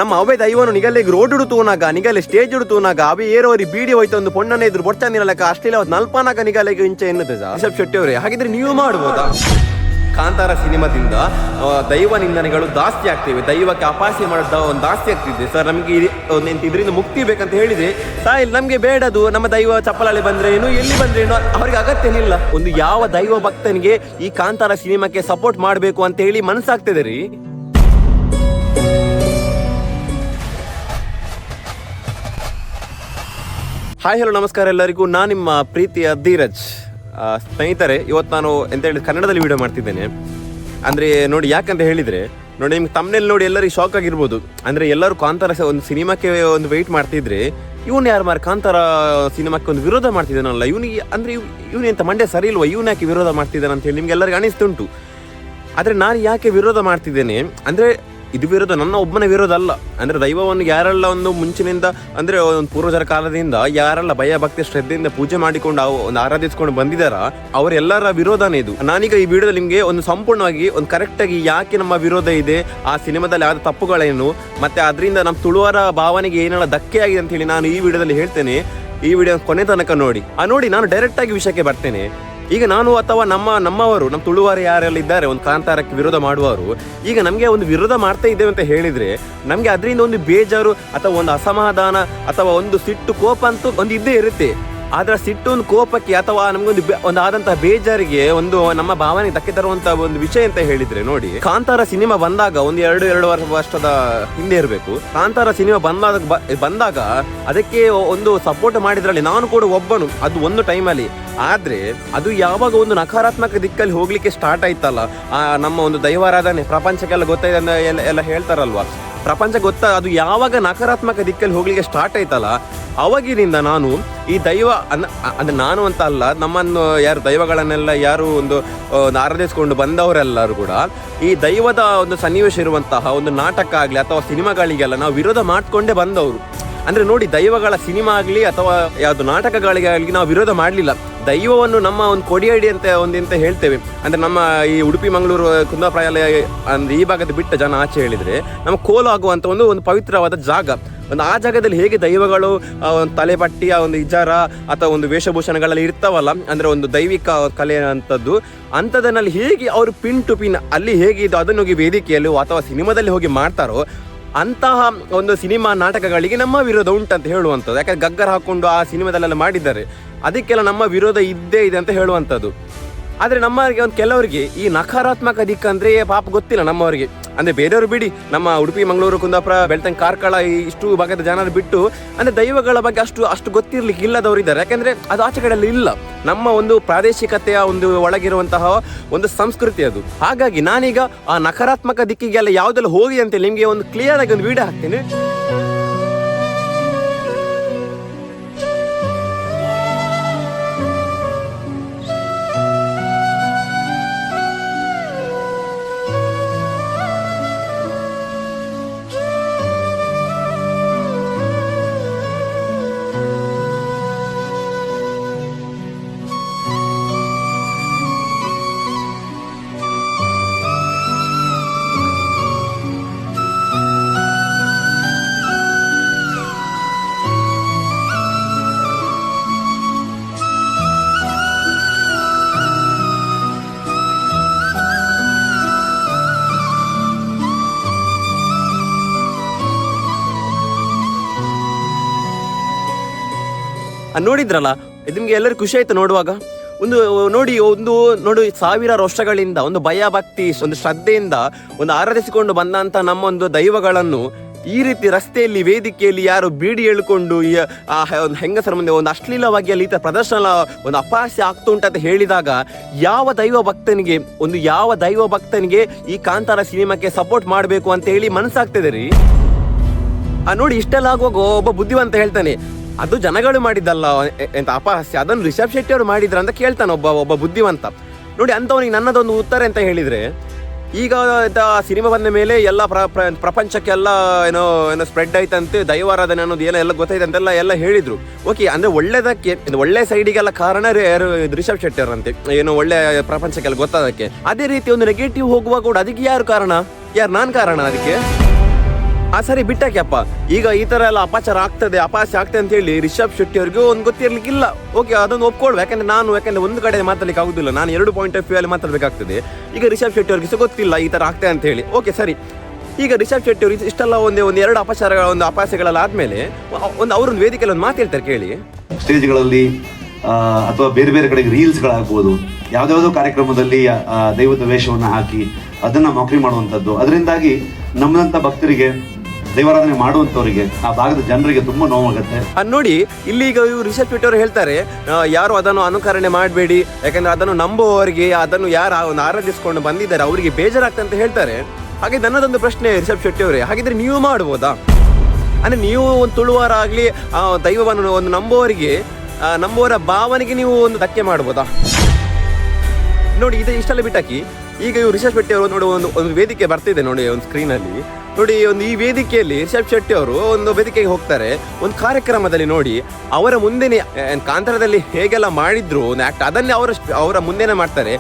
ನಮ್ಮ ಅವೇ ದೈವನು ನಿಗಲ್ಲಿಗೆ road ಉಡುತ್ತೂನಾಗ ನಿಗಲ್ಲಿ stage ಉಡುತ್ತೂನಾಗ ಅವೇ ಏರೋರಿ ಬೀಡಿ ಹೋಯ್ತು ಒಂದು ಪೊಣ್ಣನ ಇದ್ರು ಬೊಡ್ಚಾನಿರಲಕ್ಕ ಅಷ್ಟಿಲ್ಲ ನಲ್ಪನಾಗ ನಿಗಲ್ಲಿಗೆ ಇಂಚೆ ಎನ್ನುತ್ತೆ ರಿಷಬ್ ಶೆಟ್ಟಿ ಅವರೇ. ಹಾಗಿದ್ರೆ ನೀವು ಮಾಡ್ಬೋದಾ? ಕಾಂತಾರ ಸಿನಿಮಾದಿಂದ ದೈವ ನಿಂದನೆಗಳು ಜಾಸ್ತಿ ಆಗ್ತಿವೆ, ದೈವಕ್ಕೆ ಅಪಾಸ್ಯ ಮಾಡೋದು ಒಂದು ಜಾಸ್ತಿ ಆಗ್ತಿದೆ ಸರ್. ನಮಗೆ ಇದರಿಂದ ಮುಕ್ತಿ ಬೇಕಂತ ಹೇಳಿದ್ರೆ ಇಲ್ಲ ನಮಗೆ ಬೇಡದು. ನಮ್ಮ ದೈವ ಚಪ್ಪಲಲ್ಲಿ ಬಂದ್ರೇನು ಎಲ್ಲಿ ಬಂದ್ರೇನು ಅವ್ರಿಗೆ ಅಗತ್ಯನಿಲ್ಲ. ಒಂದು ಯಾವ ದೈವ ಭಕ್ತನಿಗೆ ಈ ಕಾಂತಾರ ಸಿನಿಮಾಕ್ಕೆ ಸಪೋರ್ಟ್ ಮಾಡಬೇಕು ಅಂತ ಹೇಳಿ ಮನಸ್ಸಾಗ್ತದೆ ರೀ. ಹಾಯ್ ಹಲೋ ನಮಸ್ಕಾರ ಎಲ್ಲರಿಗೂ, ನಾನು ನಿಮ್ಮ ಪ್ರೀತಿಯ ಧೀರಜ್. ಸ್ನೇಹಿತರೆ, ಇವತ್ತು ನಾನು ಎಂತ ಹೇಳಿದ್ರೆ ಕನ್ನಡದಲ್ಲಿ ವಿಡಿಯೋ ಮಾಡ್ತಿದ್ದೇನೆ. ಅಂದರೆ ನೋಡಿ, ಯಾಕಂತ ಹೇಳಿದರೆ ನೋಡಿ, ನಿಮ್ಗೆ ತಮ್ಮನೇಲಿ ನೋಡಿ ಎಲ್ಲರಿಗೂ ಶಾಕ್ ಆಗಿರ್ಬೋದು. ಅಂದರೆ ಎಲ್ಲರೂ ಕಾಂತಾರ ಒಂದು ಸಿನಿಮಾಕ್ಕೆ ಒಂದು ವೆಯ್ಟ್ ಮಾಡ್ತಿದ್ರೆ ಇವನು ಯಾರು ಮಾರು ಕಾಂತಾರ ಸಿನಿಮಾಕ್ಕೆ ಒಂದು ವಿರೋಧ ಮಾಡ್ತಿದ್ದಾನಲ್ಲ, ಇವನಿಗೆ ಅಂದರೆ ಇವನು ಎಂತ ಮಂಡ್ಯ ಸರಿ ಇಲ್ವಾ, ಇವನು ಯಾಕೆ ವಿರೋಧ ಮಾಡ್ತಿದ್ದಾನೆ ಅಂತೇಳಿ ನಿಮ್ಗೆ ಎಲ್ಲರಿಗೂ ಅನಿಸ್ತುಂಟು. ಆದರೆ ನಾನು ಯಾಕೆ ವಿರೋಧ ಮಾಡ್ತಿದ್ದೇನೆ ಅಂದರೆ ಇದು ವಿರೋಧ ನನ್ನ ಒಬ್ಬನ ವಿರೋಧ ಅಲ್ಲ. ಅಂದರೆ ದೈವವನ್ನು ಯಾರೆಲ್ಲ ಒಂದು ಮುಂಚಿನಿಂದ ಅಂದರೆ ಒಂದು ಪೂರ್ವಜರ ಕಾಲದಿಂದ ಯಾರೆಲ್ಲ ಭಯ ಭಕ್ತಿ ಶ್ರದ್ಧೆಯಿಂದ ಪೂಜೆ ಮಾಡಿಕೊಂಡು ಒಂದು ಆರಾಧಿಸ್ಕೊಂಡು ಬಂದಿದ್ದಾರ ಅವರೆಲ್ಲರ ವಿರೋಧನೇ ಇದು. ನಾನೀಗ ಈ ವಿಡಿಯೋದಲ್ಲಿ ನಿಮಗೆ ಒಂದು ಸಂಪೂರ್ಣವಾಗಿ ಒಂದು ಕರೆಕ್ಟಾಗಿ ಯಾಕೆ ನಮ್ಮ ವಿರೋಧ ಇದೆ, ಆ ಸಿನಿಮಾದಲ್ಲಿ ಆದ ತಪ್ಪುಗಳೇನು, ಮತ್ತು ಅದರಿಂದ ನಮ್ಮ ತುಳುವರ ಭಾವನೆಗೆ ಏನೆಲ್ಲ ಧಕ್ಕೆ ಆಗಿದೆ ಅಂತ ಹೇಳಿ ನಾನು ಈ ವಿಡಿಯೋದಲ್ಲಿ ಹೇಳ್ತೇನೆ. ಈ ವಿಡಿಯೋ ಕೊನೆ ತನಕ ನೋಡಿ. ನೋಡಿ, ನಾನು ಡೈರೆಕ್ಟಾಗಿ ವಿಷಯಕ್ಕೆ ಬರ್ತೇನೆ. ಈಗ ನಾನು ಅಥವಾ ನಮ್ಮವರು ನಮ್ಮ ತುಳುವಾರು ಯಾರೆಲ್ಲ ಇದ್ದಾರೆ ಒಂದು ಕಾಂತಾರಕ್ಕೆ ವಿರೋಧ ಮಾಡುವವರು, ಈಗ ನಮಗೆ ಒಂದು ವಿರೋಧ ಮಾಡ್ತಾ ಇದ್ದೇವೆ ಅಂತ ಹೇಳಿದರೆ ನಮಗೆ ಅದರಿಂದ ಒಂದು ಬೇಜಾರು ಅಥವಾ ಒಂದು ಅಸಮಾಧಾನ ಅಥವಾ ಒಂದು ಸಿಟ್ಟು ಕೋಪ ಅಂತೂ ಒಂದು ಇದ್ದೇ ಇರುತ್ತೆ. ಆದರೆ ಸಿಟ್ಟು ಒಂದು ಕೋಪಕ್ಕೆ ಅಥವಾ ನಮಗೊಂದು ಆದಂತಹ ಬೇಜಾರಿಗೆ ಒಂದು ನಮ್ಮ ಭಾವನೆಗೆ ಧಕ್ಕೆ ತರುವಂತ ಒಂದು ವಿಷಯ ಅಂತ ಹೇಳಿದ್ರೆ, ನೋಡಿ, ಕಾಂತಾರ ಸಿನಿಮಾ ಬಂದಾಗ ಒಂದು ಎರಡು ವರ್ಷದ ಹಿಂದೆ ಇರಬೇಕು. ಕಾಂತಾರ ಸಿನಿಮಾ ಬಂದಾಗ ಅದಕ್ಕೆ ಒಂದು ಸಪೋರ್ಟ್ ಮಾಡಿದ್ರಲ್ಲಿ ನಾನು ಕೂಡ ಒಬ್ಬನು, ಅದು ಒಂದು ಟೈಮಲ್ಲಿ. ಆದ್ರೆ ಅದು ಯಾವಾಗ ಒಂದು ನಕಾರಾತ್ಮಕ ದಿಕ್ಕಲ್ಲಿ ಹೋಗ್ಲಿಕ್ಕೆ ಸ್ಟಾರ್ಟ್ ಆಯ್ತಲ್ಲ, ನಮ್ಮ ಒಂದು ದೈವಾರಾಧನೆ ಪ್ರಪಂಚಕ್ಕೆಲ್ಲ ಗೊತ್ತಾಯ್ತು ಎಲ್ಲ ಹೇಳ್ತಾರಲ್ವಾ, ಪ್ರಪಂಚ ಅದು ಯಾವಾಗ ನಕಾರಾತ್ಮಕ ದಿಕ್ಕಲ್ಲಿ ಹೋಗ್ಲಿಕ್ಕೆ ಸ್ಟಾರ್ಟ್ ಆಯ್ತಲ್ಲ, ಅವಾಗಿನಿಂದ ನಾನು ಈ ದೈವ ಅಂದ್ರೆ ನಾನು ಅಂತ ಅಲ್ಲ, ನಮ್ಮನ್ನು ಯಾರು ದೈವಗಳನ್ನೆಲ್ಲ ಯಾರು ಒಂದು ಆರಾಧಿಸ್ಕೊಂಡು ಬಂದವರೆಲ್ಲರೂ ಕೂಡ ಈ ದೈವದ ಒಂದು ಸನ್ನಿವೇಶ ಇರುವಂತಹ ಒಂದು ನಾಟಕ ಆಗಲಿ ಅಥವಾ ಸಿನಿಮಾಗಳಿಗೆಲ್ಲ ನಾವು ವಿರೋಧ ಮಾಡ್ಕೊಂಡೇ ಬಂದವರು. ಅಂದರೆ ನೋಡಿ, ದೈವಗಳ ಸಿನಿಮಾ ಆಗಲಿ ಅಥವಾ ಯಾವುದು ನಾಟಕಗಳಿಗಾಗಲಿ ನಾವು ವಿರೋಧ ಮಾಡಲಿಲ್ಲ. ದೈವವನ್ನು ನಮ್ಮ ಒಂದು ಕೊಡಿಯಡಿ ಅಂತ ಹೇಳ್ತೇವೆ. ಅಂದರೆ ನಮ್ಮ ಈ ಉಡುಪಿ ಮಂಗಳೂರು ಕುಂದಾಪುರ ಅಂದರೆ ಈ ಭಾಗದ ಬಿಟ್ಟ ಜನ ಆಚೆ ಹೇಳಿದರೆ ನಮ್ಮ ಕೋಲು ಆಗುವಂಥ ಒಂದು ಪವಿತ್ರವಾದ ಜಾಗ. ಒಂದು ಆ ಜಾಗದಲ್ಲಿ ಹೇಗೆ ದೈವಗಳು ಒಂದು ತಲೆಪಟ್ಟಿಯ ಒಂದು ಇಜಾರ ಅಥವಾ ಒಂದು ವೇಷಭೂಷಣಗಳಲ್ಲಿ ಇರ್ತಾವಲ್ಲ, ಅಂದರೆ ಒಂದು ದೈವಿಕ ಕಲೆ ಅಂಥದನ್ನಲ್ಲಿ ಹೇಗೆ ಅವರು ಪಿನ್ ಟು ಪಿನ್ ಅಲ್ಲಿ ಹೇಗೆ ಇದು ಅದನ್ನು ಹೋಗಿ ವೇದಿಕೆಯಲ್ಲಿ ಅಥವಾ ಸಿನಿಮಾದಲ್ಲಿ ಹೋಗಿ ಮಾಡ್ತಾರೋ ಅಂತಹ ಒಂದು ಸಿನಿಮಾ ನಾಟಕಗಳಿಗೆ ನಮ್ಮ ವಿರೋಧ ಉಂಟಂತ ಹೇಳುವಂಥದ್ದು. ಯಾಕಂದ್ರೆ ಗಗ್ಗರ್ ಹಾಕ್ಕೊಂಡು ಆ ಸಿನಿಮಾದಲ್ಲೆಲ್ಲ ಮಾಡಿದ್ದಾರೆ, ಅದಕ್ಕೆಲ್ಲ ನಮ್ಮ ವಿರೋಧ ಇದ್ದೇ ಇದೆ ಅಂತ ಹೇಳುವಂಥದ್ದು. ಆದರೆ ನಮ್ಮವರಿಗೆ ಒಂದು ಕೆಲವರಿಗೆ ಈ ನಕಾರಾತ್ಮಕ ದಿಕ್ಕ ಅಂದರೆ ಪಾಪ ಗೊತ್ತಿಲ್ಲ ನಮ್ಮವರಿಗೆ. ಅಂದರೆ ಬೇರೆಯವರು ಬಿಡಿ, ನಮ್ಮ ಉಡುಪಿ ಮಂಗಳೂರು ಕುಂದಾಪುರ ಬೆಳ್ತಂಗ ಕಾರ್ಕಳ ಇಷ್ಟು ಭಾಗದ ಜನರು ಬಿಟ್ಟು ಅಂದರೆ ದೈವಗಳ ಬಗ್ಗೆ ಅಷ್ಟು ಗೊತ್ತಿರ್ಲಿಕ್ಕೆ ಇಲ್ಲದವರು ಇದ್ದಾರೆ. ಯಾಕೆಂದರೆ ಅದು ಆಚೆ ಕಡೆಯಲ್ಲಿ ಇಲ್ಲ, ನಮ್ಮ ಒಂದು ಪ್ರಾದೇಶಿಕತೆಯ ಒಂದು ಒಳಗಿರುವಂತಹ ಒಂದು ಸಂಸ್ಕೃತಿ ಅದು. ಹಾಗಾಗಿ ನಾನೀಗ ಆ ನಕಾರಾತ್ಮಕ ದಿಕ್ಕಿಗೆಲ್ಲ ಯಾವುದೆಲ್ಲ ಹೋಗಿ ಅಂತೇಳಿ ನಿಮಗೆ ಒಂದು ಕ್ಲಿಯರ್ ಆಗಿ ಒಂದು ವಿಡಿಯೋ ಹಾಕ್ತೇನೆ. ನೋಡಿದ್ರಲ್ಲ, ನಿಮಗೆ ಎಲ್ಲರೂ ಖುಷಿ ಆಯ್ತು ನೋಡುವಾಗ. ನೋಡಿ ಸಾವಿರಾರು ವರ್ಷಗಳಿಂದ ಒಂದು ಭಯ ಭಕ್ತಿ ಒಂದು ಶ್ರದ್ಧೆಯಿಂದ ಒಂದು ಆರಾಧಿಸಿಕೊಂಡು ಬಂದಂಥ ನಮ್ಮ ಒಂದು ದೈವಗಳನ್ನು ಈ ರೀತಿ ರಸ್ತೆಯಲ್ಲಿ ವೇದಿಕೆಯಲ್ಲಿ ಯಾರು ಬೀಡಿ ಎಳ್ಕೊಂಡು ಒಂದು ಹೆಂಗಸರ ಮುಂದೆ ಒಂದು ಅಶ್ಲೀಲವಾಗಿ ಅಲ್ಲಿ ಪ್ರದರ್ಶನ ಒಂದು ಅಪಹಾಸ್ಯ ಆಗ್ತುಂಟು ಅಂತ ಹೇಳಿದಾಗ ಯಾವ ದೈವ ಭಕ್ತನಿಗೆ ಈ ಕಾಂತಾರ ಸಿನಿಮಾಕ್ಕೆ ಸಪೋರ್ಟ್ ಮಾಡಬೇಕು ಅಂತ ಹೇಳಿ ಮನಸ್ಸಾಗ್ತದೆ ರೀ. ನೋಡಿ, ಇಷ್ಟೆಲ್ಲ ಆಗುವಾಗ ಒಬ್ಬ ಬುದ್ಧಿವಂತ ಹೇಳ್ತಾನೆ, ಅದು ಜನಗಳು ಮಾಡಿದ್ದಲ್ಲ ಎಂತ ಅಪಹಾಸ್ಯ, ಅದನ್ನು ರಿಷಬ್ ಶೆಟ್ಟಿ ಅವರು ಮಾಡಿದ್ರ ಅಂತ ಕೇಳ್ತಾನೆ ಒಬ್ಬ ಬುದ್ಧಿವಂತ. ನೋಡಿ, ಅಂಥವನಿಗೆ ನನ್ನದೊಂದು ಉತ್ತರ ಅಂತ ಹೇಳಿದರೆ, ಈಗ ಸಿನಿಮಾ ಬಂದ ಮೇಲೆ ಎಲ್ಲ ಪ್ರಪಂಚಕ್ಕೆಲ್ಲ ಏನೋ ಸ್ಪ್ರೆಡ್ ಆಯ್ತಂತೆ, ದೈವಾರಾಧನೆ ಅನ್ನೋದು ಎಲ್ಲ ಗೊತ್ತಾಯ್ತು ಅಂತೆಲ್ಲ ಎಲ್ಲ ಹೇಳಿದ್ರು. ಓಕೆ, ಅಂದರೆ ಒಳ್ಳೆದಕ್ಕೆ ಒಳ್ಳೆ ಸೈಡಿಗೆಲ್ಲ ಕಾರಣ ಯಾರು, ರಿಷಬ್ ಶೆಟ್ಟಿ ಅವರಂತೆ, ಏನೋ ಒಳ್ಳೆ ಪ್ರಪಂಚಕ್ಕೆಲ್ಲ ಗೊತ್ತಾದಕ್ಕೆ. ಅದೇ ರೀತಿ ಒಂದು ನೆಗೆಟಿವ್ ಹೋಗುವಾಗ ಕೂಡ ಅದಕ್ಕೆ ಯಾರು ಕಾರಣ? ನಾನು ಕಾರಣ ಅದಕ್ಕೆ? ಸರಿ ಬಿಟ್ಟಾಕ್ಯಪ್ಪ, ಈಗ ಈ ತರ ಎಲ್ಲ ಅಪಹಾಸ್ಯ ಆಗ್ತದೆ ಅಂತ ಹೇಳಿ ರಿಷಬ್ ಶೆಟ್ಟಿ ಅವ್ರಿಗೂ ಒಂದು ಗೊತ್ತಿರ್ಲಿಕ್ಕಿಲ್ಲ. ಓಕೆ, ಅದನ್ನು ಒಪ್ಕೊಳ್ಬೇಕು. ಯಾಕಂದ್ರೆ ಒಂದು ಕಡೆ ಮಾತಾಡ್ಲಿಕ್ಕೆ ಆಗುದಿಲ್ಲ, ನಾನು 2 ಪಾಯಿಂಟ್ ಆಫ್ ವ್ಯೂ ಅಲ್ಲಿ ಮಾತಾಡ್ಬೇಕಾಗ್ತದೆ. ಈಗ ರಿಷಬ್ ಶೆಟ್ಟಿ ಅವ್ರಿಗೆ ಗೊತ್ತಿಲ್ಲ ಈ ತರ ಆಗ್ತದೆ ಅಂತ ಹೇಳಿ. ಓಕೆ ಸರಿ, ಈಗ ರಿಷಬ್ ಶೆಟ್ಟಿ ಅವರು ಇಷ್ಟೆಲ್ಲ ಒಂದು 2 ಅಪಹಾಸ್ಯಗಳೆಲ್ಲ ಆದ್ಮೇಲೆ ಅವ್ರೊಂದು ವೇದಿಕೆಯಲ್ಲಿ ಒಂದು ಮಾತು ಹೇಳ್ತಾರೆ ಕೇಳಿ. ಸ್ಟೇಜ್ಗಳಲ್ಲಿ ಅಥವಾ ಬೇರೆ ಬೇರೆ ಕಡೆಗೆ ರೀಲ್ಸ್ಗಳಾಗ್ಬೋದು, ಯಾವ್ದಾವುದೋ ಕಾರ್ಯಕ್ರಮದಲ್ಲಿ ದೈವದ ವೇಷವನ್ನು ಹಾಕಿ ಅದನ್ನ ಮೋಕರಿ ಮಾಡುವಂಥದ್ದು, ಅದರಿಂದಾಗಿ ನಮ್ಮಂತ ಭಕ್ತರಿಗೆ, ದೈವಾರಾಧನೆ ಮಾಡುವಂತವರಿಗೆ, ಆ ಭಾಗದ ಜನರಿಗೆ ತುಂಬಾ ನೋವಾಗುತ್ತೆ. ನೋಡಿ, ಇಲ್ಲಿ ಈಗ ರಿಷಬ್ ಶೆಟ್ಟಿ ಅವರು ಹೇಳ್ತಾರೆ, ಯಾರು ಅದನ್ನು ಅನುಕರಣೆ ಮಾಡಬೇಡಿ, ಯಾಕಂದ್ರೆ ಅದನ್ನು ನಂಬುವವರಿಗೆ, ಅದನ್ನು ಯಾರು ಒಂದು ಆರಾಧಿಸ್ಕೊಂಡು ಬಂದಿದ್ದಾರೆ ಅವರಿಗೆ ಬೇಜಾರಾಗ್ತದೆ ಅಂತ ಹೇಳ್ತಾರೆ. ಹಾಗೆ ನನ್ನದೊಂದು ಪ್ರಶ್ನೆ ರಿಷಬ್ ಶೆಟ್ಟಿ ಅವರೇ, ಹಾಗಿದ್ರೆ ನೀವು ಮಾಡ್ಬೋದಾ? ಅಂದ್ರೆ ನೀವು ಒಂದು ತುಳುವರಾಗ್ಲಿ ದೈವವನ್ನು ಒಂದು ನಂಬುವವರ ಭಾವನೆಗೆ ನೀವು ಒಂದು ಧಕ್ಕೆ ಮಾಡ್ಬೋದಾ? ನೋಡಿ, ಇಷ್ಟೆಲ್ಲ ಬಿಟ್ಟಾಕಿ ಈಗ ಇವರು ರಿಷಬ್ ಶೆಟ್ಟಿ ಅವರು ನೋಡಿ ಒಂದು ವೇದಿಕೆ ಬರ್ತಿದೆ ನೋಡಿ, ಒಂದು ಸ್ಕ್ರೀನಲ್ಲಿ ನೋಡಿ. ಈ ವೇದಿಕೆಯಲ್ಲಿ ರಿಷಬ್ ಶೆಟ್ಟಿ ಅವರು ಒಂದು ವೇದಿಕೆಗೆ ಹೋಗ್ತಾರೆ, ಒಂದು ಕಾರ್ಯಕ್ರಮದಲ್ಲಿ ನೋಡಿ ಅವರ ಮುಂದೆನೆ ಕಾಂತಾರದಲ್ಲಿ ಹೇಗೆಲ್ಲ ಮಾಡಿದ್ರು ಒಂದು ಆಕ್ಟ್, ಅದನ್ನೇ ಅವರ ಮುಂದೆನೆ ಮಾಡ್ತಾರೆ.